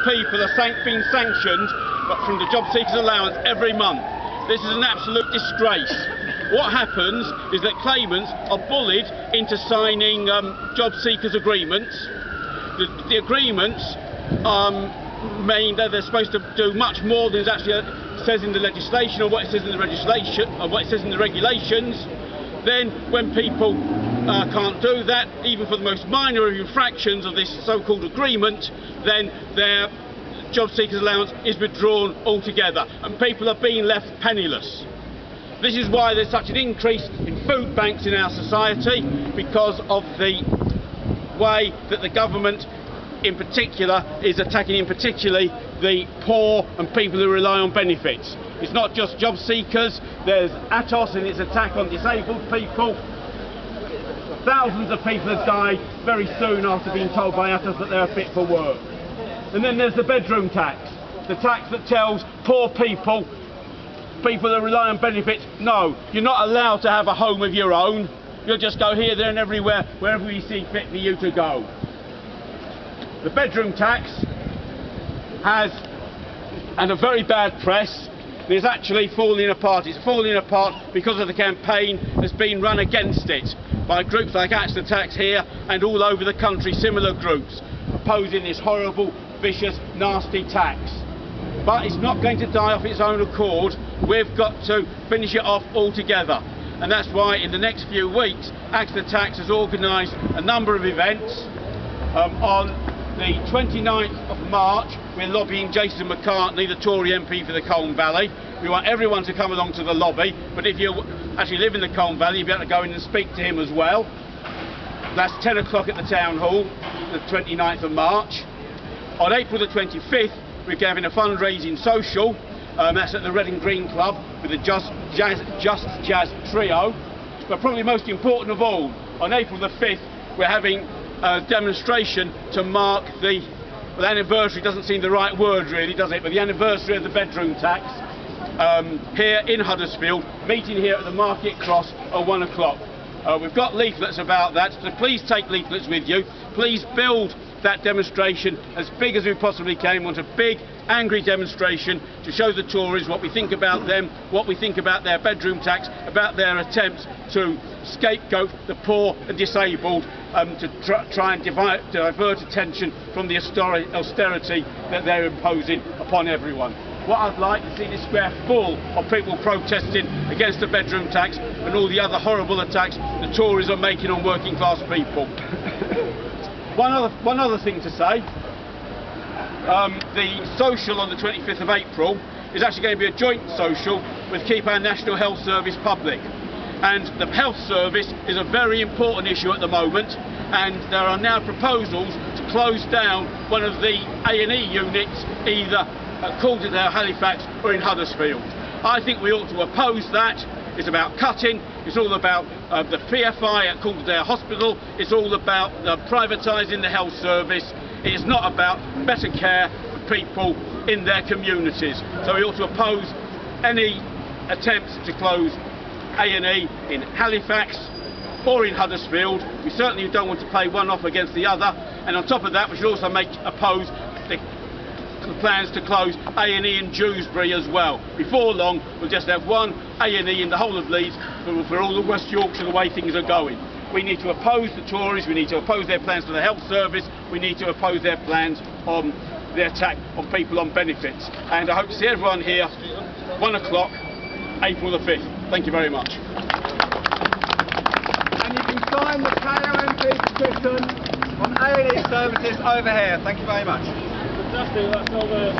people are being sanctioned from the job seekers allowance every month. This is an absolute disgrace. What happens is that claimants are bullied into signing job seekers agreements. The agreements mean that they're supposed to do much more than it actually says in the legislation, or what it says in the legislation, or what it says in the regulations. Then, when people can't do that, even for the most minor infractions of this so-called agreement, then their job seekers allowance is withdrawn altogether, and people are being left penniless. This is why there's such an increase in food banks in our society, because of the way that the government in particular is attacking particularly the poor and people who rely on benefits. It's not just job seekers, there's Atos and its attack on disabled people. Thousands of people have died very soon after being told by Atos that they're fit for work. And then there's the bedroom tax, the tax that tells poor people that rely on benefits, no, you're not allowed to have a home of your own. You'll just go here, there and everywhere, wherever we see fit for you to go. The bedroom tax has had a very bad press. It's actually falling apart. It's falling apart because of the campaign that's been run against it by groups like Axe the Tax here and all over the country, similar groups opposing this horrible, vicious, nasty tax. But it's not going to die off its own accord. We've got to finish it off altogether. And that's why in the next few weeks, Axe the Tax has organised a number of events. On the 29th of March, we're lobbying Jason McCartney, the Tory MP for the Colne Valley. We want everyone to come along to the lobby, but if you actually live in the Colne Valley, you'll be able to go in and speak to him as well. That's 10 o'clock at the Town Hall, the 29th of March. On April the 25th, we're having a fundraising social. That's at the Red and Green Club with the Just Jazz Trio. But probably most important of all, on April the 5th, we're having a demonstration to mark the anniversary, doesn't seem the right word really, does it, but the anniversary of the bedroom tax here in Huddersfield, meeting here at the Market Cross at 1 o'clock. We've got leaflets about that, so please take leaflets with you. Please build that demonstration as big as we possibly can. We want a big, angry demonstration to show the Tories what we think about them, what we think about their bedroom tax, about their attempts to scapegoat the poor and disabled, to try and divert attention from the austerity that they're imposing upon everyone. What I'd like to see this square full of people protesting against the bedroom tax and all the other horrible attacks the Tories are making on working class people. One other thing to say, the social on the 25th of April is actually going to be a joint social with Keep Our National Health Service Public. And the health service is a very important issue at the moment, and there are now proposals to close down one of the A&E units, either at Calderdale, Halifax or in Huddersfield. I think we ought to oppose that. It's about cutting, it's all about the PFI at Calderdale Hospital, it's all about privatising the health service, it's not about better care for people in their communities. So we ought to oppose any attempts to close A&E in Halifax or in Huddersfield. We certainly don't want to play one off against the other, and on top of that we should also oppose the plans to close A&E in Dewsbury as well. Before long we'll just have one A&E in the whole of Leeds for all of West Yorkshire the way things are going. We need to oppose the Tories, we need to oppose their plans for the health service, we need to oppose their plans on the attack on people on benefits. And I hope to see everyone here 1 o'clock, April the 5th. Thank you very much. And you can sign the KOMP petition on A&E services over here. Thank you very much. Fantastic, that's all the